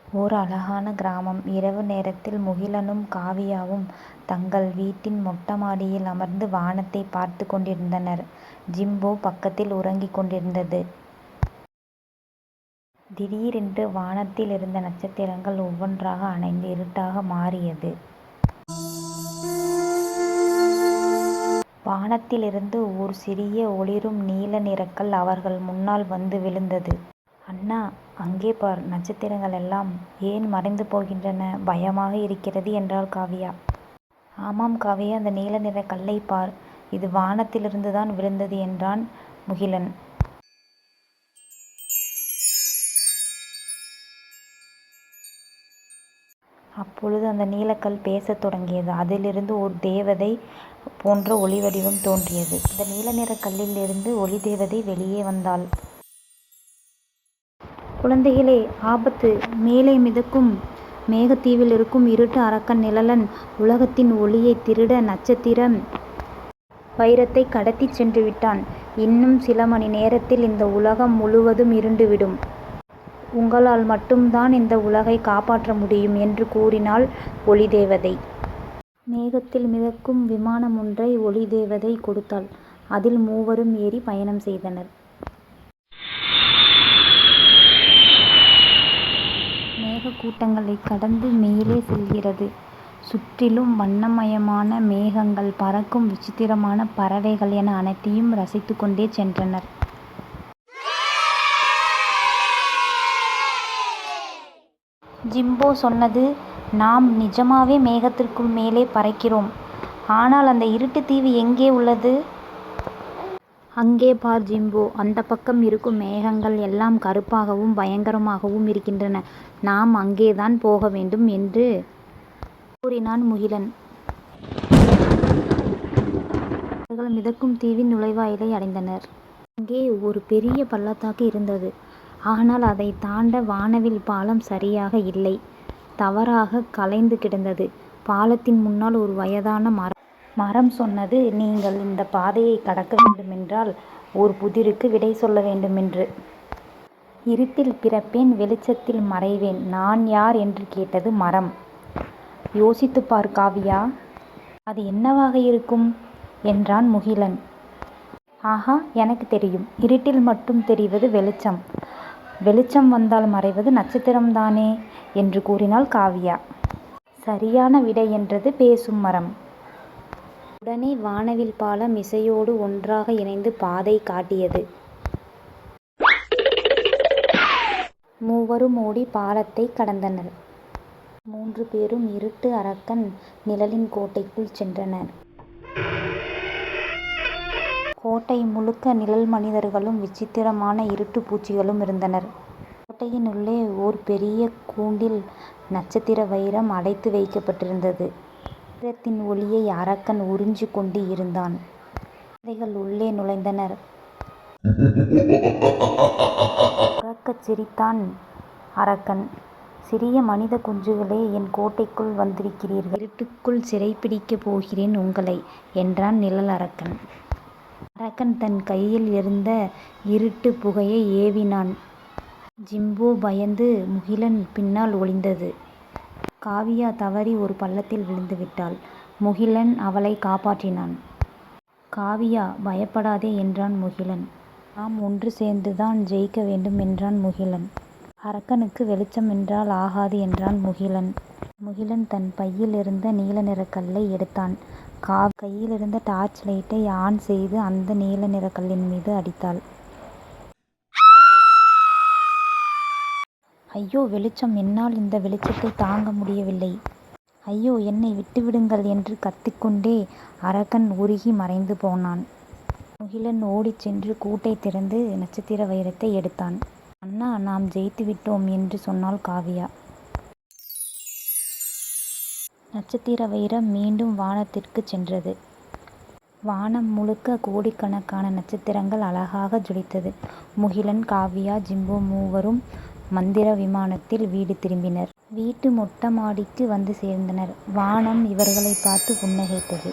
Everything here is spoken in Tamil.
ஓர் அழகான கிராமம். இரவு நேரத்தில் முகிலனும் காவியாவும் தங்கள் வீட்டின் மொட்டமாடியில் அமர்ந்து வானத்தைப் பார்த்துக் கொண்டிருந்தனர். ஜிம்போ பக்கத்தில் உறங்கிக் கொண்டிருந்தது. திடீரென்று வானத்தில் இருந்த நட்சத்திரங்கள் ஒவ்வொன்றாக அணைந்து இருட்டாக மாறியது. வானத்திலிருந்து ஓர் சிறிய ஒளிரும் நீல நிறக்கல் அவர்கள் முன்னால் வந்து விழுந்தது. அண்ணா, அங்கே பார், நட்சத்திரங்கள் எல்லாம் ஏன் மறைந்து போகின்றன? பயமாக இருக்கிறது என்றாள் காவியா. ஆமாம் காவியா, அந்த நீல நிற கல்லை பார், இது வானத்திலிருந்துதான் விழுந்தது என்றான் முகிலன். அப்பொழுது அந்த நீலக்கல் பேசத் தொடங்கியது. அதிலிருந்து ஒரு தேவதை போன்ற ஒளி வடிவம் தோன்றியது. அந்த நீல நிற கல்லில் இருந்து ஒளி தேவதை வெளியே வந்தாள். குழந்தைகளே, ஆபத்து! மேலே மிதக்கும் மேகத்தீவில் இருக்கும் இருட்டு அரக்கன் நிழலன் உலகத்தின் ஒளியை திருட நட்சத்திர வைரத்தை கடத்திச் சென்று விட்டான். இன்னும் சில மணி நேரத்தில் இந்த உலகம் முழுவதும் இருண்டுவிடும். உங்களால் மட்டும்தான் இந்த உலகை காப்பாற்ற முடியும் என்று கூறினாள் ஒளி தேவதை. மேகத்தில் மிதக்கும் விமானம் ஒன்றை ஒளி தேவதை கொடுத்தாள். அதில் மூவரும் ஏறி பயணம் செய்தனர். மேகக்கூட்டங்களை கடந்து மேலே செல்கிறது. சுற்றிலும் வண்ணமயமான மேகங்கள், பறக்கும் விசித்திரமான பறவைகள் என அனைத்தையும் ரசித்து கொண்டே சென்றனர். ஜிம்போ சொன்னது, நாம் நிஜமாவே மேகத்திற்குள் மேலே பறக்கிறோம். ஆனால் அந்த இருட்டு தீவு எங்கே உள்ளது? அங்கே பார் ஜிம்போ, அந்த பக்கம் இருக்கும் மேகங்கள் எல்லாம் கருப்பாகவும் பயங்கரமாகவும் இருக்கின்றன. நாம் அங்கேதான் போக வேண்டும் என்று கூறினான் முகிலன். அவர்கள் மிதக்கும் தீவின் நுழைவாயிலை அடைந்தனர். அங்கே ஒரு பெரிய பள்ளத்தாக்கு இருந்தது. ஆனால் அதை தாண்ட வானவில் பாலம் சரியாக இல்லை. தவறாக கலைந்து கிடந்தது. பாலத்தின் முன்னால் ஒரு வயதான மரம் சொன்னது, நீங்கள் இந்த பாதையை கடக்க வேண்டுமென்றால் ஒரு புதிருக்கு விடை சொல்ல வேண்டுமென்று. இருட்டில் பிறப்பேன், வெளிச்சத்தில் மறைவேன், நான் யார் என்று கேட்டது மரம். யோசித்துப் பார் காவியா, அது என்னவாக இருக்கும் என்றான் முகிலன். ஆஹா, எனக்கு தெரியும். இருட்டில் மட்டும் தெரிவது வெளிச்சம். வெளிச்சம் வந்தால் மறைவது நட்சத்திரம்தானே என்று கூறினாள் காவியா. சரியான விடை என்றது பேசும் மரம். உடனே வானவில் பாலம் இசையோடு ஒன்றாக இணைந்து பாதை காட்டியது. மூவரும் ஓடி பாலத்தை கடந்தனர். 3 பேரும் இருட்டு அரக்கன் நிழலின் கோட்டைக்குள் சென்றனர். கோட்டை முழுக்க நிழல் மனிதர்களும் விசித்திரமான இருட்டு பூச்சிகளும் இருந்தனர். கோட்டையின் உள்ளே ஓர் பெரிய கூண்டில் நட்சத்திர வைரம் அடைத்து வைக்கப்பட்டிருந்தது. வைரத்தின் ஒளியை அரக்கன் உறிஞ்சு கொண்டு இருந்தான். குழந்தைகள் உள்ளே நுழைந்தனர். உரக்கச் சிரித்தான் அரக்கன். சிறிய மனித குஞ்சுகளே, என் கோட்டைக்குள் வந்திருக்கிறீர்கள். இருட்டுக்குள் சிறைப்பிடிக்கப் போகிறேன் உங்களை என்றான் நிழல் அரக்கன். அரக்கன் தன் கையில் இருந்த இருட்டு புகையை ஏவினான். ஜிம்போ பயந்து முகிலன் பின்னால் ஒளிந்தது. காவியா தவறி ஒரு பள்ளத்தில் விழுந்து விட்டாள். முகிலன் அவளை காப்பாற்றினான். காவியா, பயப்படாதே என்றான் முகிலன். நாம் ஒன்று சேர்ந்துதான் ஜெயிக்க வேண்டும் என்றான் முகிலன். அரக்கனுக்கு வெளிச்சம் என்றால் ஆகாது என்றான் முகிலன். முகிலன் தன் பையில் இருந்த நீல நிற கல்லை எடுத்தான். கையில் இருந்த டார்ச் லைட்டை ஆன் செய்து அந்த நீல நிற கல்லின் மீது அடித்தாள். ஐயோ வெளிச்சம்! என்னால் இந்த வெளிச்சத்தை தாங்க முடியவில்லை. ஐயோ, என்னை விட்டுவிடுங்கள் என்று கத்திக்கொண்டே அரக்கன் உருகி மறைந்து போனான். முகிலன் ஓடிச் சென்று கூட்டை திறந்து நட்சத்திர வைரத்தை எடுத்தான். அண்ணா, நாம் ஜெயித்து விட்டோம் என்று சொன்னாள் காவியா. நட்சத்திர வைரம் மீண்டும் வானத்திற்கு சென்றது. வானம் முழுக்க கோடிக்கணக்கான நட்சத்திரங்கள் அழகாக ஜொலித்தது. முகிலன், காவியா, ஜிம்போ மூவரும் மந்திர விமானத்தில் வீடு திரும்பினர். வீட்டு மொட்டமாடிக்கு வந்து சேர்ந்தனர். வானம் இவர்களை பார்த்து புன்னகைத்தது.